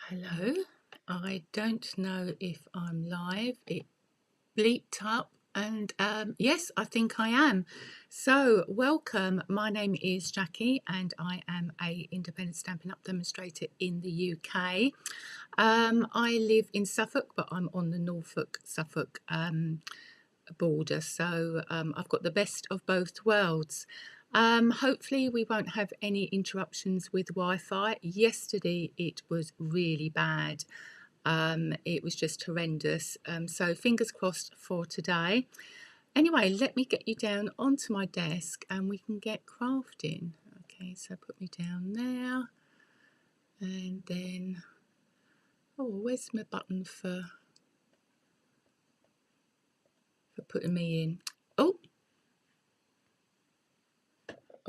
Hello, I don't know if I'm live. It bleeped up, and yes, I think I am. So, welcome. My name is Jackie, and I am a independent Stampin' Up demonstrator in the UK. I live in Suffolk, but I'm on the Norfolk-Suffolk border, so I've got the best of both worlds. Hopefully we won't have any interruptions with Wi-Fi. Yesterday it was really bad. It was just horrendous. So fingers crossed for today. Anyway, let me get you down onto my desk and we can get crafting. Okay, so put me down there. And then, oh, where's my button for putting me in?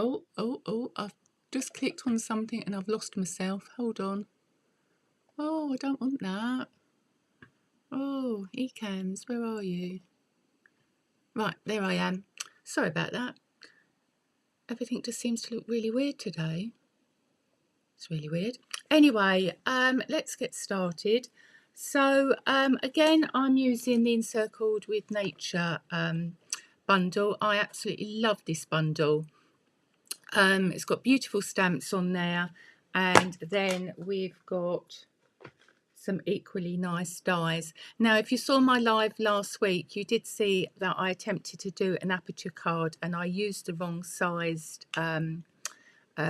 Oh, I've just clicked on something and I've lost myself. Hold on. Oh, I don't want that. Oh, Ecams, where are you? Right, there I am. Sorry about that. Everything just seems to look really weird today. It's really weird. Anyway, let's get started. So, again, I'm using the Encircled with Nature bundle. I absolutely love this bundle. It's got beautiful stamps on there, and then we've got some equally nice dies. Now, if you saw my live last week, you did see that I attempted to do an aperture card and I used the wrong sized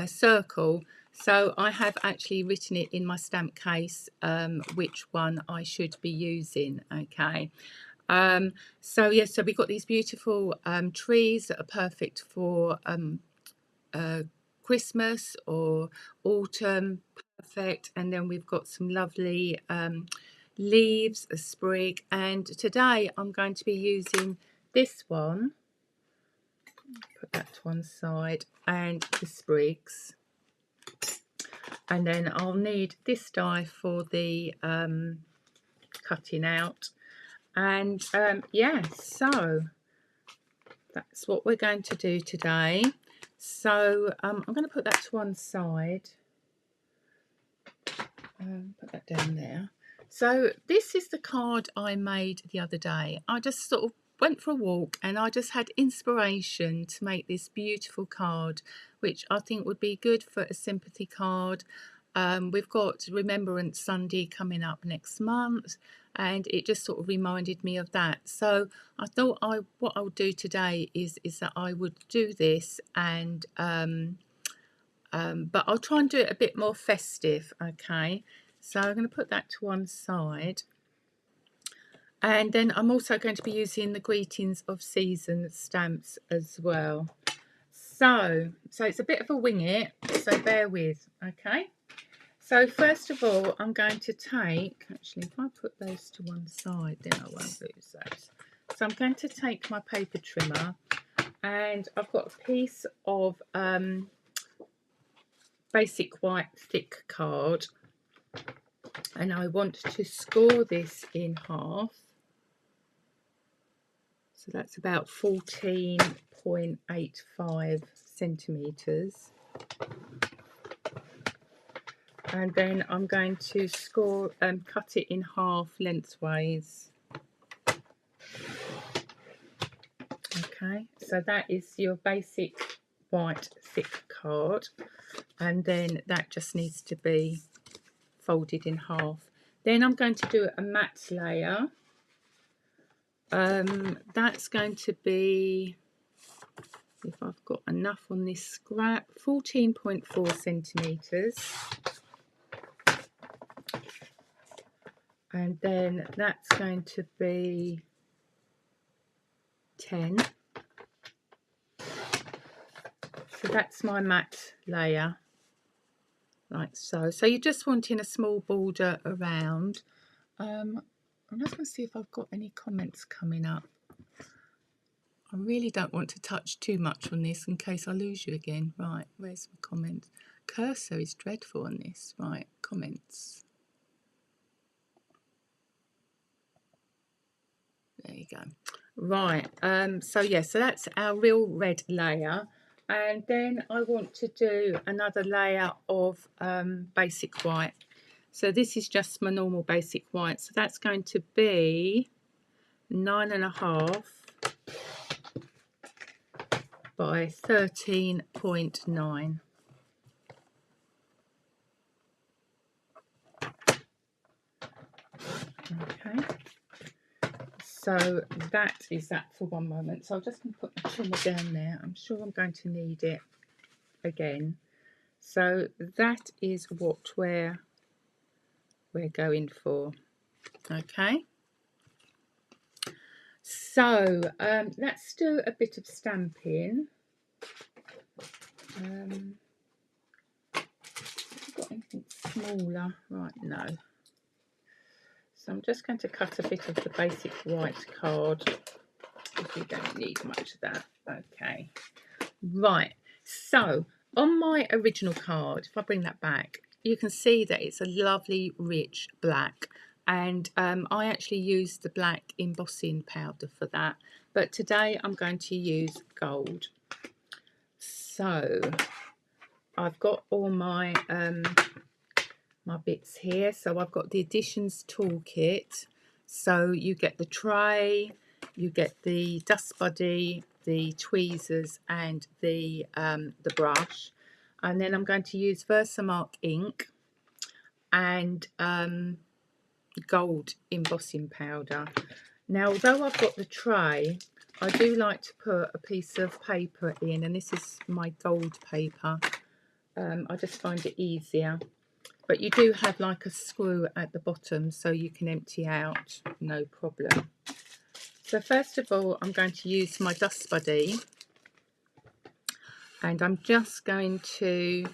circle. So I have actually written it in my stamp case which one I should be using. Okay. So yes, so we've got these beautiful trees that are perfect for Christmas or autumn, perfect. And then we've got some lovely leaves, a sprig, and today I'm going to be using this one. Put that to one side, and the sprigs, and then I'll need this die for the cutting out. And yeah, so that's what we're going to do today. So I'm going to put that to one side. Put that down there. So this is the card I made the other day. I just sort of went for a walk and I just had inspiration to make this beautiful card, which I think would be good for a sympathy card. We've got Remembrance Sunday coming up next month, and it just sort of reminded me of that. So I thought what I'll do today is that I would do this, and but I'll try and do it a bit more festive. Okay, so I'm going to put that to one side, and then I'm also going to be using the Greetings of Season stamps as well. So it's a bit of a wing it, so bear with. Okay, so first of all I'm going to take, actually if I put those to one side then I won't lose those. So I'm going to take my paper trimmer, and I've got a piece of basic white thick card, and I want to score this in half. So that's about 14.85 centimetres. And then I'm going to score cut it in half lengthways. Okay, so that is your basic white thick card, and then that just needs to be folded in half. Then I'm going to do a matte layer. That's going to be, if I've got enough on this scrap, 14.4 centimetres. And then that's going to be 10. So that's my matte layer, like so. So you're just wanting a small border around. I'm just going to see if I've got any comments coming up. I really don't want to touch too much on this in case I lose you again. Right, where's my comment? Cursor is dreadful on this. Right, comments. There you go. Right, so yeah, so that's our real red layer. And then I want to do another layer of basic white. So this is just my normal basic white. So that's going to be 9.5 by 13.9. Okay. So that is that for one moment. So I'm just going to put my trimmer down there. I'm sure I'm going to need it again. So that is what we're going for. Okay. So let's do a bit of stamping. Have I got anything smaller? Right, no. So I'm just going to cut a bit of the basic white card, because we don't need much of that. Okay. Right. So on my original card, if I bring that back, you can see that it's a lovely rich black. And I actually used the black embossing powder for that. But today I'm going to use gold. So I've got all my my bits here. So I've got the Additions toolkit. So you get the tray, you get the dust buddy, the tweezers, and the brush. And then I'm going to use Versamark ink and gold embossing powder. Now, although I've got the tray, I do like to put a piece of paper in, and this is my gold paper. I just find it easier. But you do have like a screw at the bottom, so you can empty out, no problem. So first of all, I'm going to use my dust buddy, and I'm just going to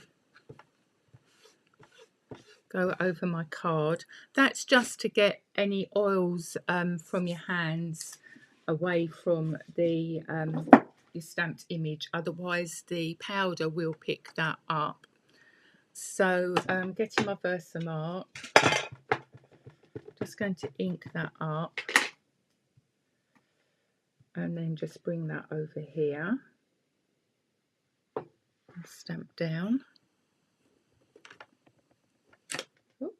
go over my card. That's just to get any oils from your hands away from the your stamped image. Otherwise, the powder will pick that up. So getting my Versamark, just going to ink that up, and then just bring that over here and stamp down. Oops.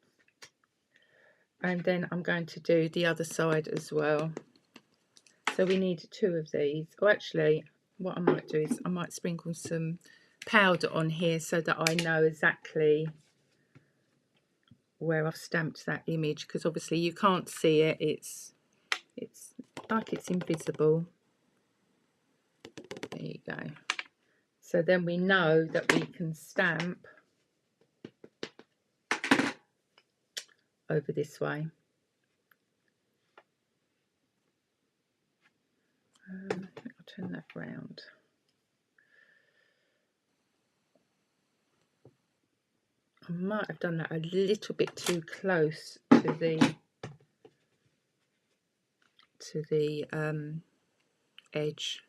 And then I'm going to do the other side as well. So we need 2 of these. Or actually, what I might do is I might sprinkle some powder on here so that I know exactly where I've stamped that image, because obviously you can't see it. It's like it's invisible. There you go. So then we know that we can stamp over this way. I think I'll turn that round. I might have done that a little bit too close to the edge,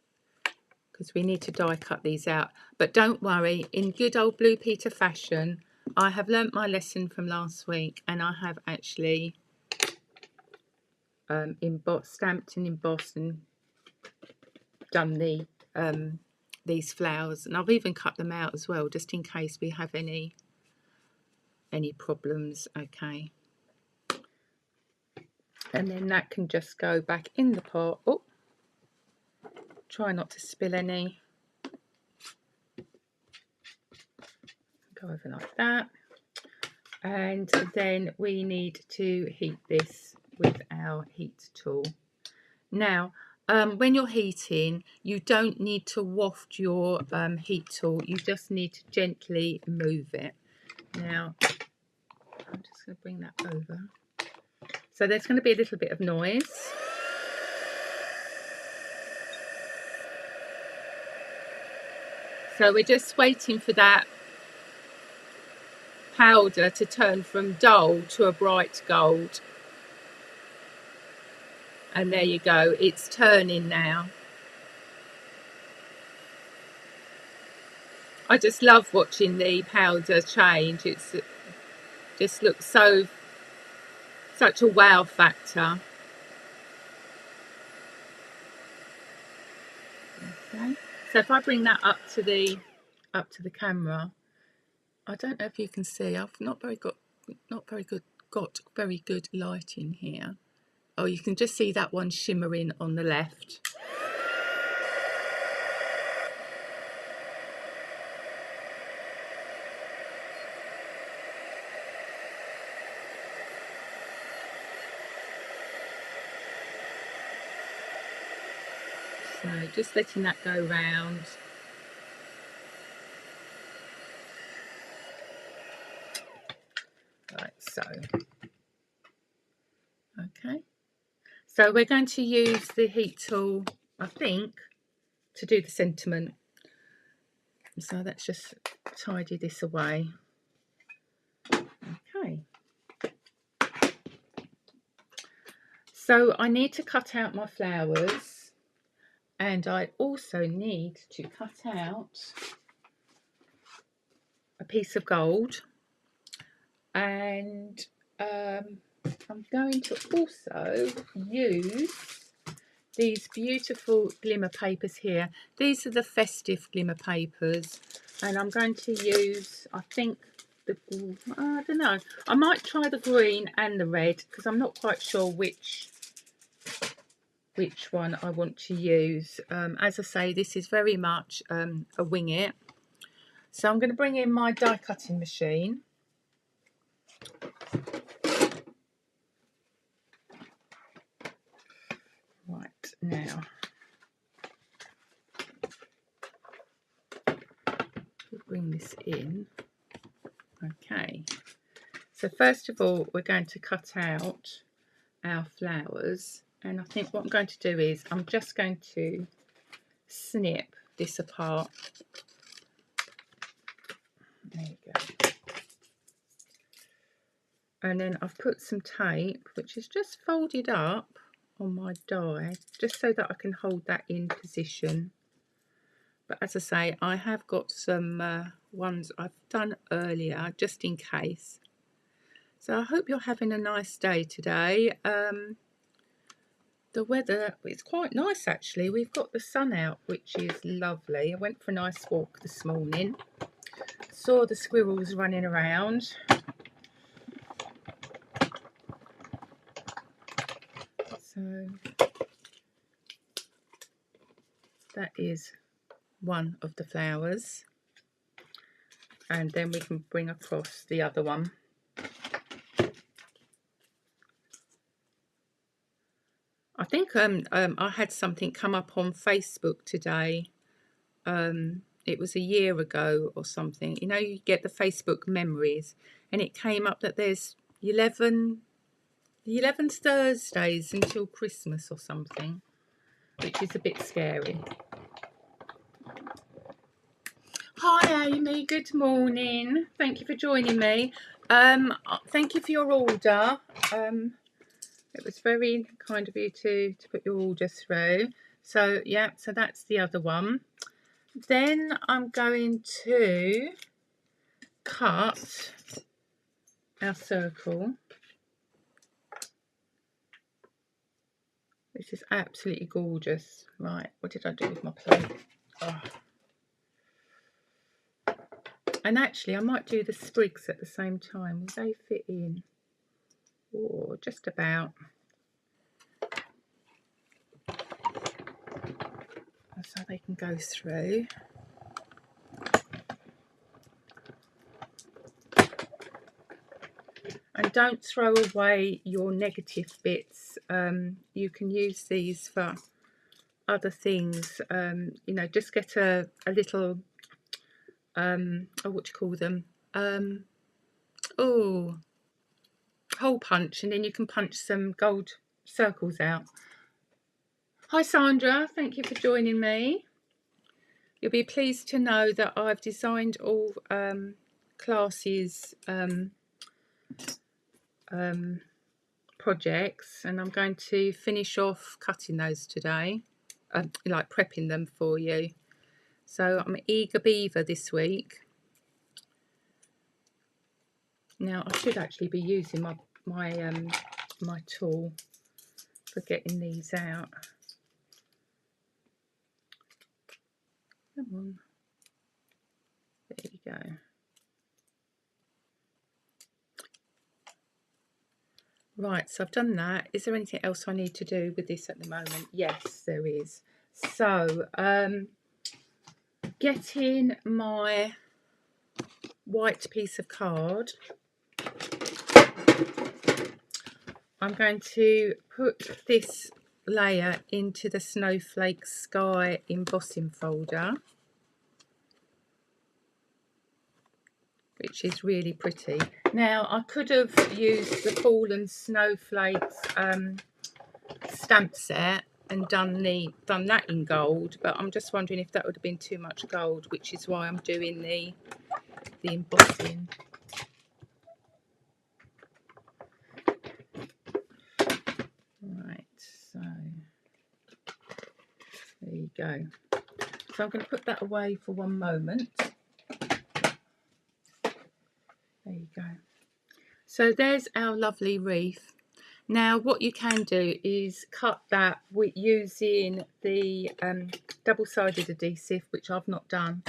because we need to die cut these out. But don't worry, in good old Blue Peter fashion, I have learnt my lesson from last week, and I have actually stamped and embossed and done the these flowers, and I've even cut them out as well, just in case we have any problems. Okay, and then that can just go back in the pot. Oh, try not to spill any. Go over like that, and then we need to heat this with our heat tool. Now when you're heating, you don't need to waft your heat tool, you just need to gently move it. Now I'm just going to bring that over. So there's going to be a little bit of noise. So we're just waiting for that powder to turn from dull to a bright gold. And there you go, it's turning now. I just love watching the powder change. It's just looks such a wow factor. Okay, so if I bring that up to the camera, I don't know if you can see, I've not very not very good, got very good lighting here. Oh, you can just see that one shimmering on the left. So just letting that go round. Right, so, okay. So we're going to use the heat tool, I think, to do the sentiment. So let's just tidy this away. Okay. So I need to cut out my flowers, and I also need to cut out a piece of gold, and I'm going to also use these beautiful glimmer papers here. These are the festive glimmer papers, and I'm going to use, I think, I don't know, I might try the green and the red, because I'm not quite sure which one I want to use. As I say, this is very much a wing it. So I'm going to bring in my die cutting machine. Right, now we'll bring this in. Okay, so first of all we're going to cut out our flowers, and I think what I'm going to do is I'm just going to snip this apart. There you go. And then I've put some tape, which is just folded up on my die, just so that I can hold that in position. But as I say, I have got some ones I've done earlier, just in case. So I hope you're having a nice day today. The weather is quite nice actually. We've got the sun out, which is lovely. I went for a nice walk this morning. Saw the squirrels running around. So that is one of the flowers. And then we can bring across the other one. I think I had something come up on Facebook today. It was a year ago or something. You know, you get the Facebook memories, and it came up that there's 11 Thursdays until Christmas or something, which is a bit scary. Hi Amy, good morning. Thank you for joining me. Thank you for your order. It was very kind of you to put your order through. So yeah, so that's the other one. Then I'm going to cut our circle. This is absolutely gorgeous. Right, what did I do with my plate? Oh. And actually I might do the sprigs at the same time. Will they fit in? Oh, just about. So they can go through. And don't throw away your negative bits. You can use these for other things. You know, just get a little, oh, what do you call them? Oh, hole punch, and then you can punch some gold circles out. Hi Sandra, thank you for joining me. You'll be pleased to know that I've designed all classes projects, and I'm going to finish off cutting those today, like prepping them for you. So I'm eager beaver this week. Now I should actually be using my tool for getting these out. Come on, there you go. Right, so I've done that. Is there anything else I need to do with this at the moment? Yes, there is. So, getting my white piece of card, I'm going to put this layer into the Snowflake Sky embossing folder, which is really pretty. Now, I could have used the Fallen Snowflakes stamp set and done that in gold, but I'm just wondering if that would have been too much gold, which is why I'm doing the embossing. Right, so there you go. So I'm going to put that away for one moment. There you go. So there's our lovely wreath. Now what you can do is cut that with using the double-sided adhesive, which I've not done.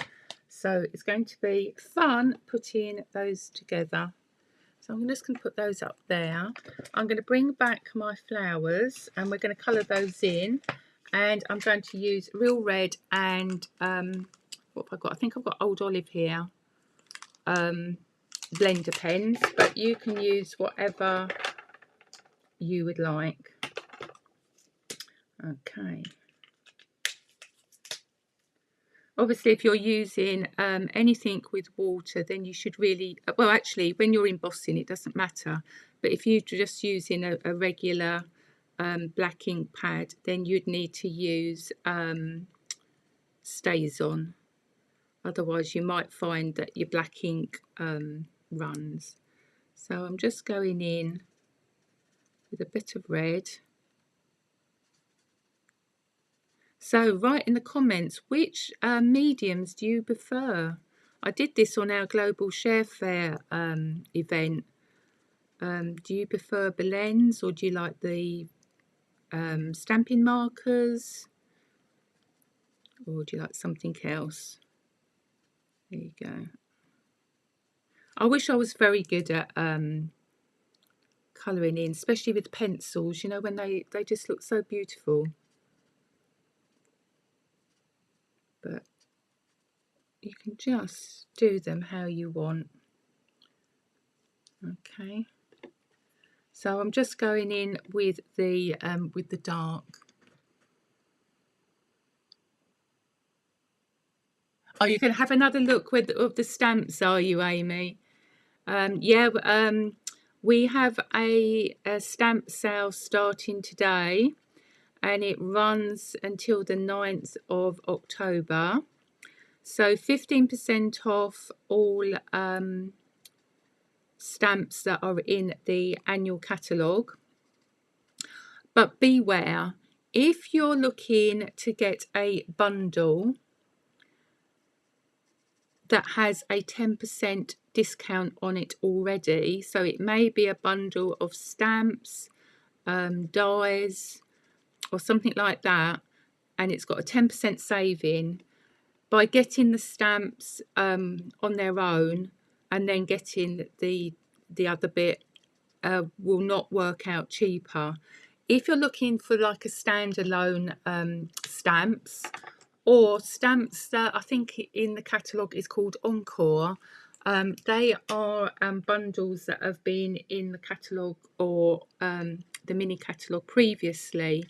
So it's going to be fun putting those together. So I'm just going to put those up there. I'm going to bring back my flowers and we're going to colour those in. And I'm going to use Real Red and what have I got? I think I've got Old Olive here. Blender pens, but you can use whatever you would like. Okay. Obviously, if you're using anything with water, then you should really, well, actually, when you're embossing, it doesn't matter. But if you're just using a regular black ink pad, then you'd need to use StazOn. Otherwise, you might find that your black ink runs. So I'm just going in with a bit of red. So write in the comments, which mediums do you prefer? I did this on our Global Share Fair event. Do you prefer Belens or do you like the stamping markers? Or do you like something else? There you go. I wish I was very good at colouring in, especially with pencils, you know, when they just look so beautiful. But you can just do them how you want. Okay. So I'm just going in with the dark. Oh, you can have another look of the stamps, are you, Amy? Yeah, we have a stamp sale starting today, and it runs until the 9th of October. So 15% off all stamps that are in the annual catalogue. But beware, if you're looking to get a bundle that has a 10% discount on it already, so it may be a bundle of stamps, dies, or something like that, and it's got a 10% saving, by getting the stamps on their own and then getting the other bit will not work out cheaper. If you're looking for like a standalone stamps, or stamps that I think in the catalogue is called Encore, they are bundles that have been in the catalogue or the mini catalogue previously,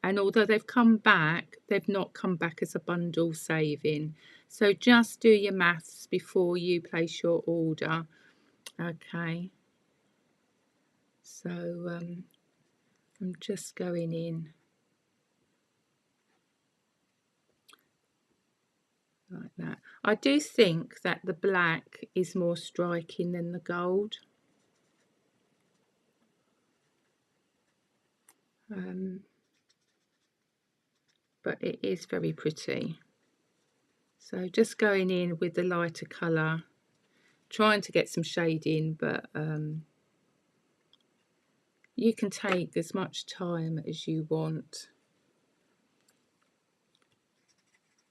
and although they've come back, they've not come back as a bundle saving. So just do your maths before you place your order. Okay, so I'm just going in like that. I do think that the black is more striking than the gold. But it is very pretty. So just going in with the lighter colour, trying to get some shade in, but you can take as much time as you want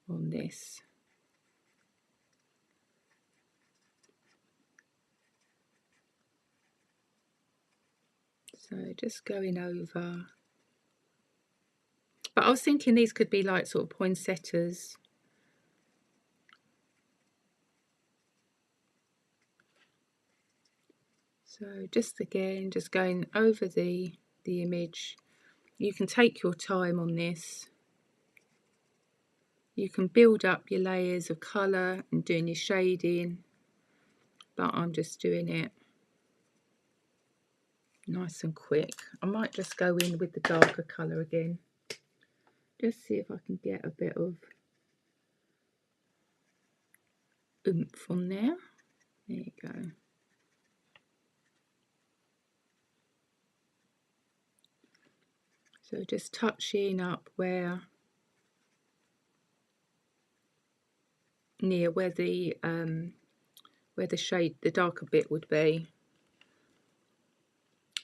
on this. So just going over. But I was thinking these could be like sort of poinsettias. So just again, just going over the image. You can take your time on this. You can build up your layers of colour and doing your shading, but I'm just doing it nice and quick. I might just go in with the darker colour again. Just see if I can get a bit of oomph on there. There you go. So just touching up near where the shade, the darker bit would be.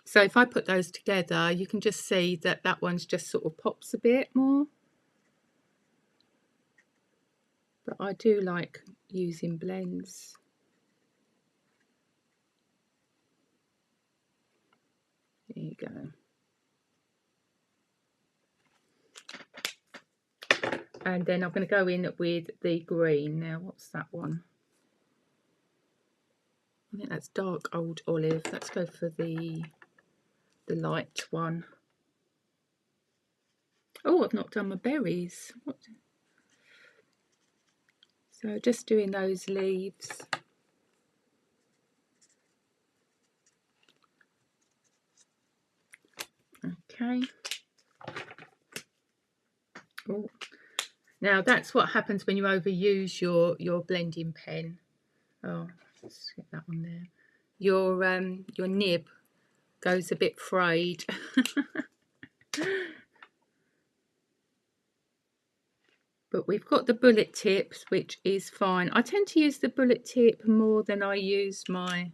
So if I put those together, you can just see that that one's just sort of pops a bit more. But I do like using blends. There you go. And then I'm going to go in with the green. Now, what's that one? I think that's dark old olive. Let's go for the light one. Oh, I've not done my berries. What? So just doing those leaves. Okay. Oh. Now that's what happens when you overuse your blending pen. Oh, let's get that on there. Your nib goes a bit frayed. But we've got the bullet tips, which is fine. I tend to use the bullet tip more than I use my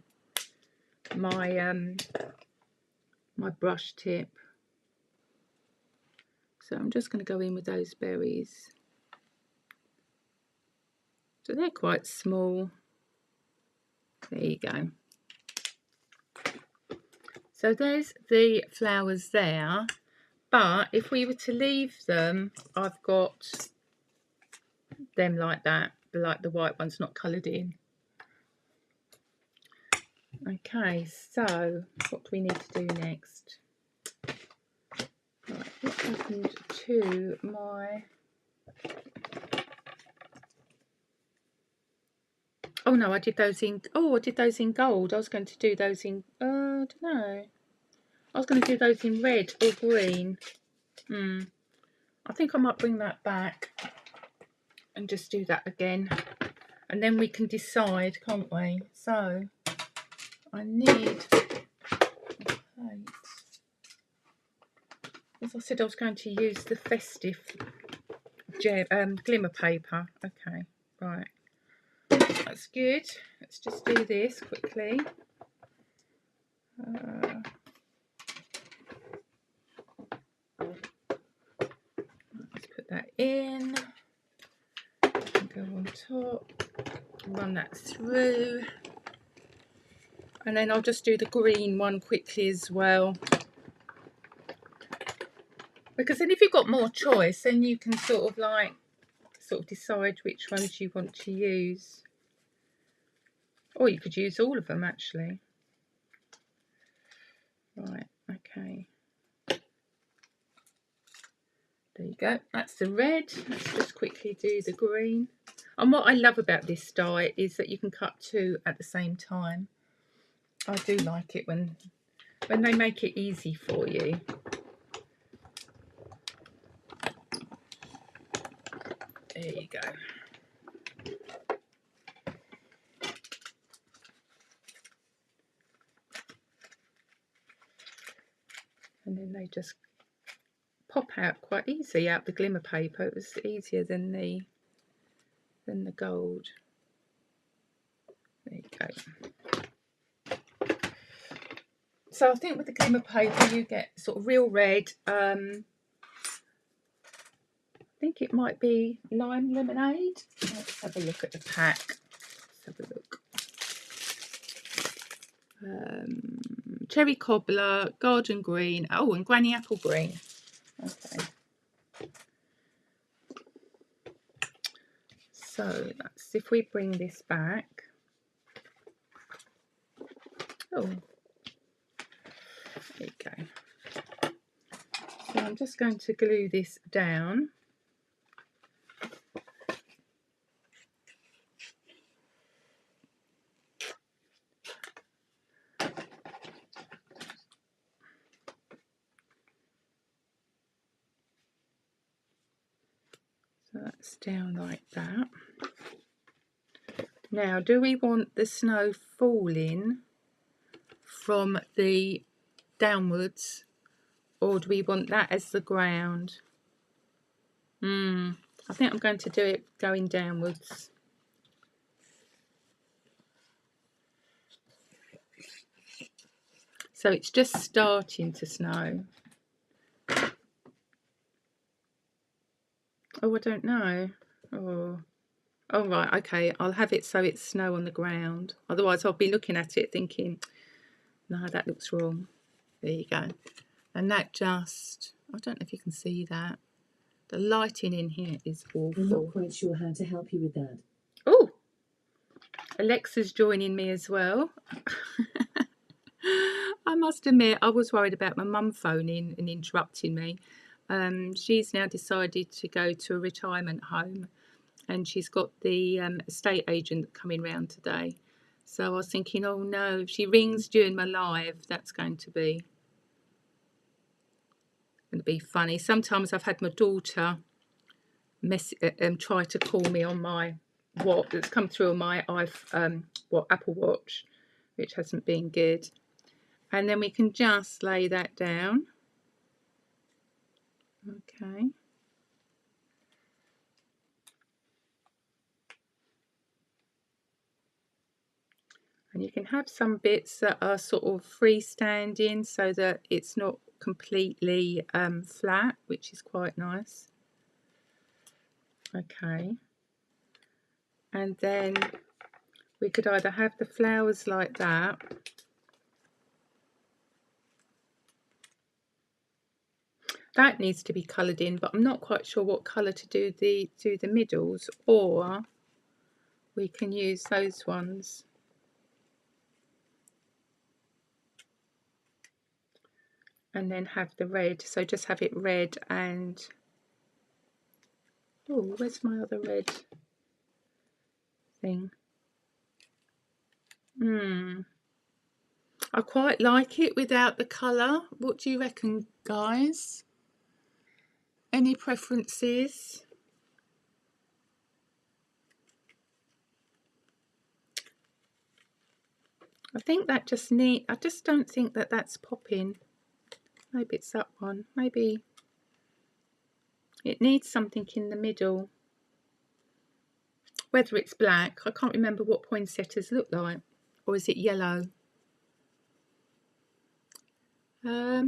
brush tip. So I'm just going to go in with those berries. So they're quite small. There you go. So there's the flowers there. But if we were to leave them, I've got them like that, like the white ones not coloured in. Okay, so what do we need to do next? Right, what happened to my... Oh no, I did those in... Oh, I did those in gold. I was going to do those in... I don't know. I was going to do those in red or green. I think I might bring that back and just do that again. And then we can decide, can't we? So, I need a plate. As I said, I was going to use the festive glimmer paper. Okay, right. That's good. Let's just do this quickly. Let's put that in. Go on top. Run that through. And then I'll just do the green one quickly as well. Because then if you've got more choice, then you can sort of decide which ones you want to use. Or you could use all of them actually. Right, okay. There you go. That's the red. Let's just quickly do the green. And what I love about this die is that you can cut two at the same time. I do like it when they make it easy for you. There you go. And then they just pop out quite easy out the glimmer paper. It was easier than the gold. There you go. So I think with the glimmer paper you get sort of real red. I think it might be lime lemonade. Let's have a look at the pack. Let's have a look. cherry cobbler, garden green, oh, and granny apple green. Okay. So that's, if we bring this back. Oh, there you go. So I'm just going to glue this down. So that's down like that. Now, do we want the snow falling from the downwards, or do we want that as the ground? I think I'm going to do it going downwards. So it's just starting to snow. Oh, I don't know. Oh, right, okay. I'll have it so it's snow on the ground. Otherwise, I'll be looking at it thinking, no, that looks wrong. There you go. And that just, I don't know if you can see that. The lighting in here is awful. I'm not quite sure how to help you with that. Oh, Alexa's joining me as well. I must admit, I was worried about my mum phoning and interrupting me. She's now decided to go to a retirement home, and she's got the estate agent coming round today. So I was thinking, oh no, if she rings during my live, that's going to be funny. Sometimes I've had my daughter try to call me on my that's come through on my Apple Watch, which hasn't been good. And then we can just lay that down. Okay. And you can have some bits that are sort of freestanding so that it's not completely flat, which is quite nice. Okay. And then we could either have the flowers like that, that needs to be coloured in, but I'm not quite sure what colour to do the middles, or we can use those ones. And then have the red, so just have it red and, oh, where's my other red thing? I quite like it without the colour. What do you reckon, guys? Any preferences? I think that just I just don't think that that's popping. Maybe it's that one. Maybe it needs something in the middle. Whether it's black, I can't remember what poinsettias look like. Or is it yellow? I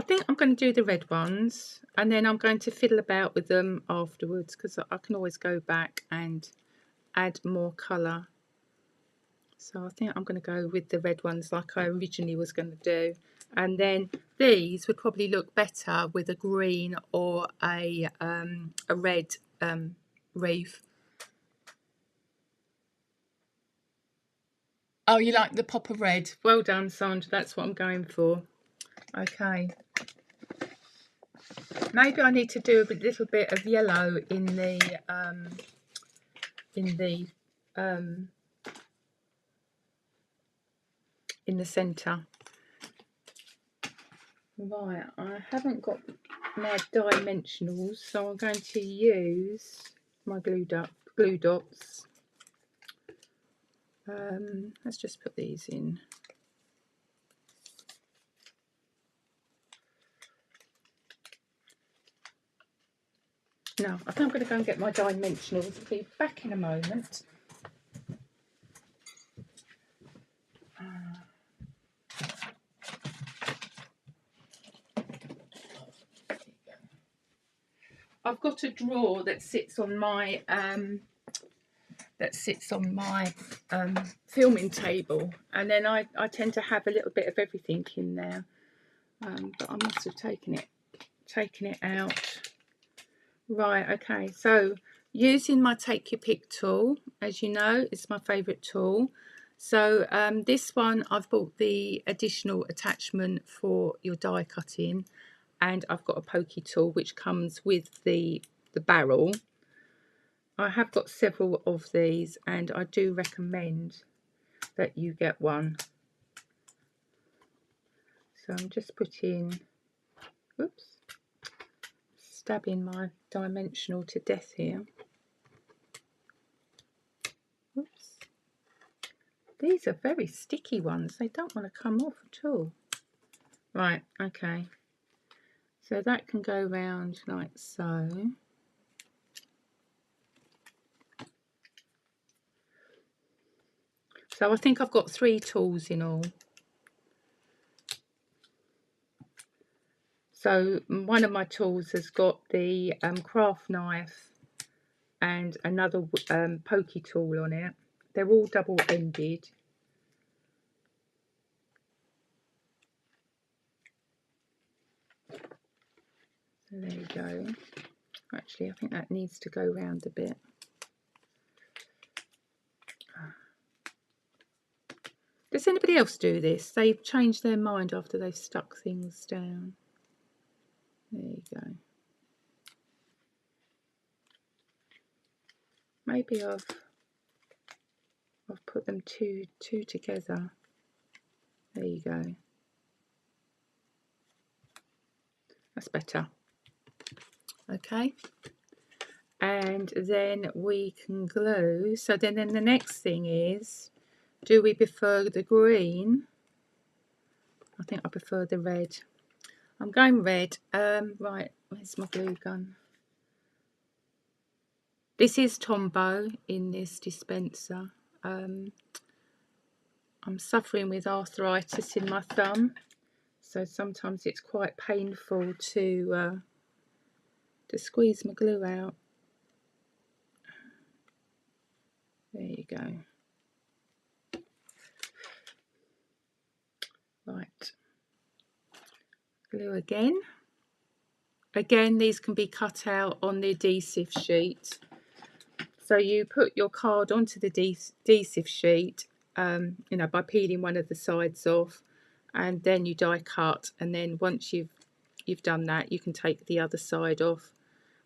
think I'm going to do the red ones, and then I'm going to fiddle about with them afterwards, because I can always go back and add more colour. So I think I'm going to go with the red ones like I originally was going to do. And then these would probably look better with a green or a red wreath. Oh, you like the pop of red? Well done, Sandra. That's what I'm going for. Okay. Maybe I need to do a little bit of yellow in the centre. Right, I haven't got my dimensionals, so I'm going to use my glue dots. Let's just put these in. No, I think I'm going to go and get my dimensionals. I'll be back in a moment. I've got a drawer that sits on my that sits on my filming table, and then I tend to have a little bit of everything in there, but I must have taken it out. Right, okay, so using my Take Your Pick tool, as you know, it's my favourite tool. So this one, I've bought the additional attachment for your die cutting, and I've got a pokey tool which comes with the barrel. I have got several of these, and I do recommend that you get one. So I'm just putting, oops, stabbing my dimensional to death here. Oops. These are very sticky ones. They don't want to come off at all. Right, okay. So that can go round like so. So I think I've got 3 tools in all. So one of my tools has got the craft knife and another pokey tool on it. They're all double-ended. So there you go. Actually, I think that needs to go round a bit. Does anybody else do this? They've changed their mind after they've stuck things down. There you go. Maybe I've put them two together. There you go. That's better. Okay. And then we can glue. So then the next thing is, do we prefer the green? I think I prefer the red. I'm going red. Right, where's my glue gun? This is Tombow in this dispenser. I'm suffering with arthritis in my thumb, so sometimes it's quite painful to squeeze my glue out. There you go. Right. Glue again. Again, these can be cut out on the adhesive sheet. So you put your card onto the adhesive sheet, you know, by peeling one of the sides off, and then you die cut. And then once you've done that, you can take the other side off,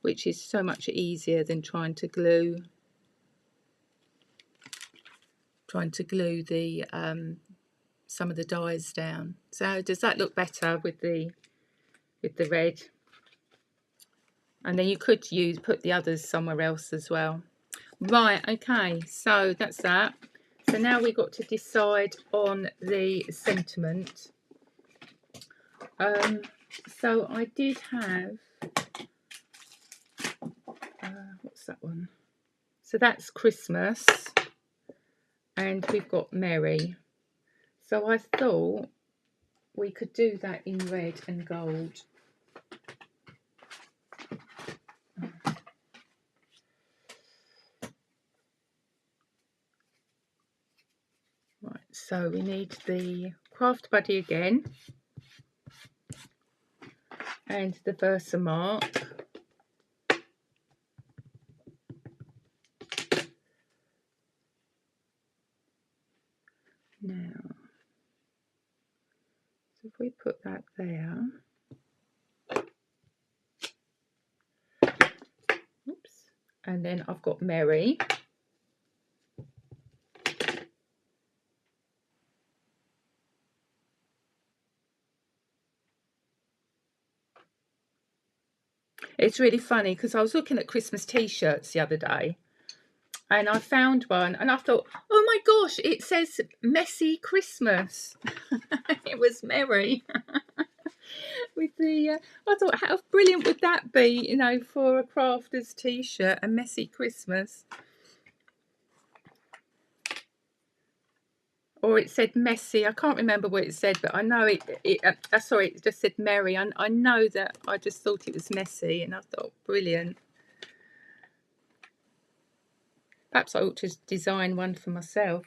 which is so much easier than trying to glue the some of the dies down. So does that look better with the red? And then you could put the others somewhere else as well. Right, okay, so that's that. So now we've got to decide on the sentiment. So I did have, what's that one? So that's Christmas, and we've got Merry. So I thought we could do that in red and gold. Right, so we need the Craft Buddy again, and the Versamark. Now, so if we put that there, oops, and then I've got Merry. It's really funny because I was looking at Christmas t-shirts the other day, and I found one and I thought, oh my gosh, it says Messy Christmas. It was Merry. With the I thought, how brilliant would that be, you know, for a crafter's t-shirt, a Messy Christmas. Or it said messy. I can't remember what it said, but I know sorry, it just said Merry. I know that I just thought it was messy, and I thought, brilliant. Perhaps I ought to design one for myself.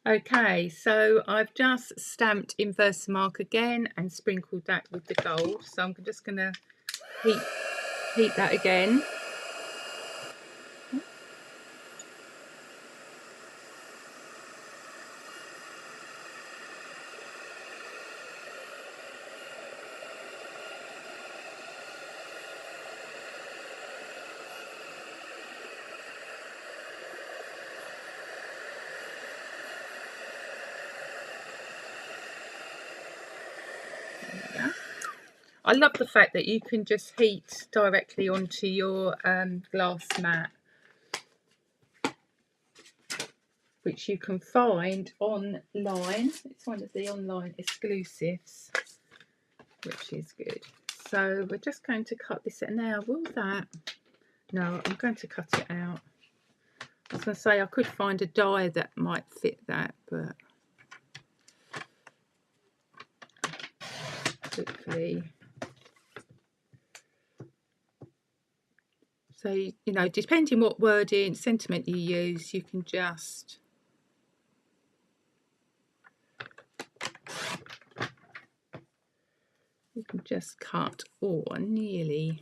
Okay, so I've just stamped in Versamark again and sprinkled that with the gold. So I'm just going to heat that again. I love the fact that you can just heat directly onto your glass mat, which you can find online. It's one of the online exclusives, which is good. So we're just going to cut this out now. Will that? No, I'm going to cut it out. I was going to say I could find a die that might fit that, but hopefully. So, you know, depending what wording, sentiment you use, you can just cut or nearly.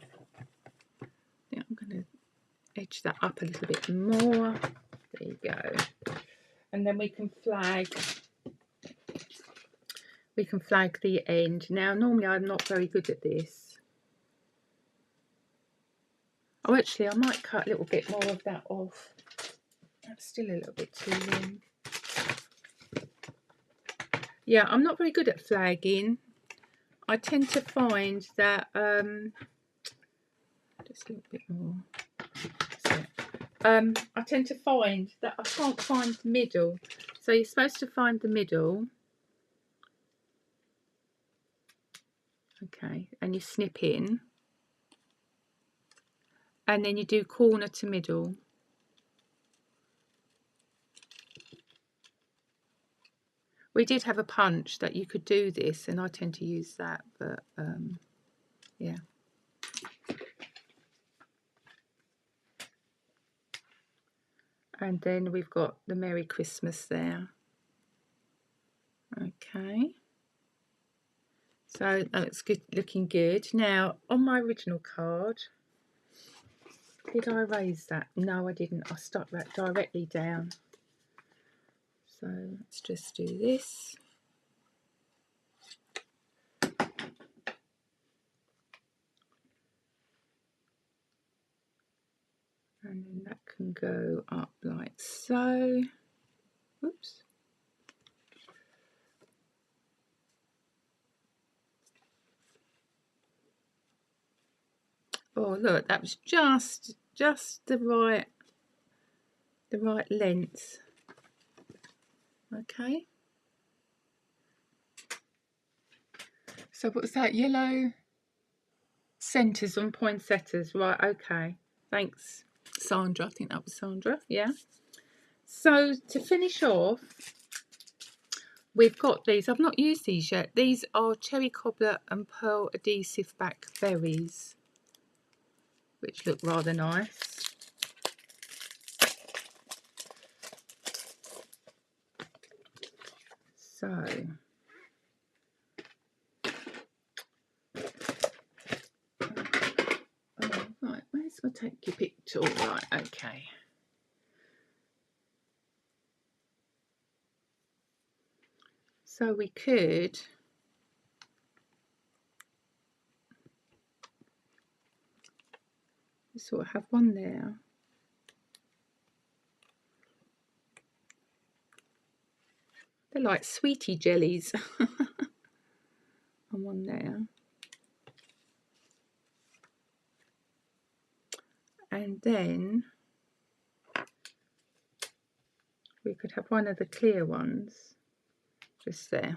I think I'm going to edge that up a little bit more. There you go. And then we can flag the end. Now, normally I'm not very good at this. Oh, actually, I might cut a little bit more of that off. That's still a little bit too long. Yeah, I'm not very good at flagging. I tend to find that just a little bit more. I tend to find that I can't find the middle. So you're supposed to find the middle. Okay, and you snip in. And then you do corner to middle. We did have a punch that you could do this, and I tend to use that, but yeah. And then we've got the Merry Christmas there. Okay. So that's good, looking good. Now, on my original card, did I erase that? No, I didn't. I stuck that directly down. So let's just do this. And then that can go up like so. Oops. Oh, look, that was just the right length. Okay. So what was that? Yellow centres on poinsettias. Right, okay. Thanks, Sandra. I think that was Sandra. Yeah. So to finish off, we've got these. I've not used these yet. These are cherry cobbler and pearl adhesive back berries, which look rather nice. So right, where's my take your picture? Right, okay. So we could sort of have one there. They're like sweetie jellies. And one there. And then we could have one of the clear ones just there.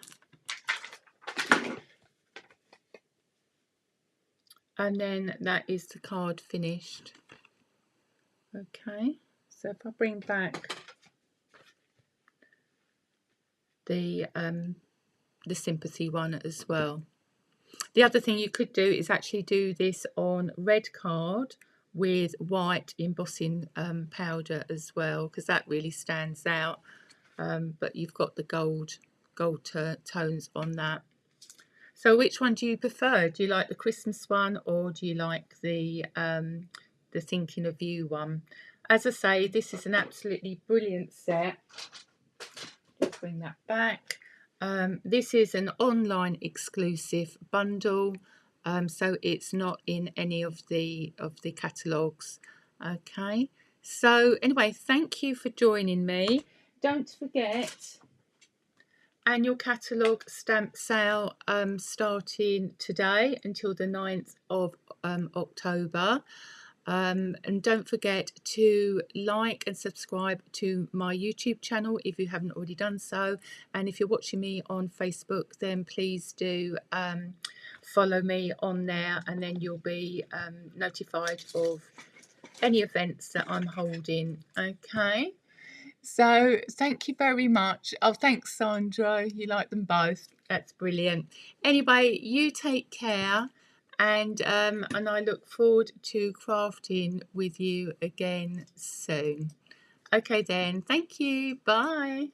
And then that is the card finished. Okay, so if I bring back the sympathy one as well. The other thing you could do is actually do this on red card with white embossing powder as well, because that really stands out. But you've got the gold tones on that. So which one do you prefer? Do you like the Christmas one, or do you like the Thinking of You one? As I say, this is an absolutely brilliant set. Let's bring that back. This is an online exclusive bundle, so it's not in any of the catalogues. Okay, so anyway, thank you for joining me. Don't forget, annual catalogue stamp sale starting today until the 9th of October. And don't forget to like and subscribe to my YouTube channel if you haven't already done so. And if you're watching me on Facebook, then please do follow me on there, and then you'll be notified of any events that I'm holding. Okay. So thank you very much. Oh, thanks, Sandra. You like them both. That's brilliant. Anyway, you take care, and I look forward to crafting with you again soon. Okay then. Thank you. Bye.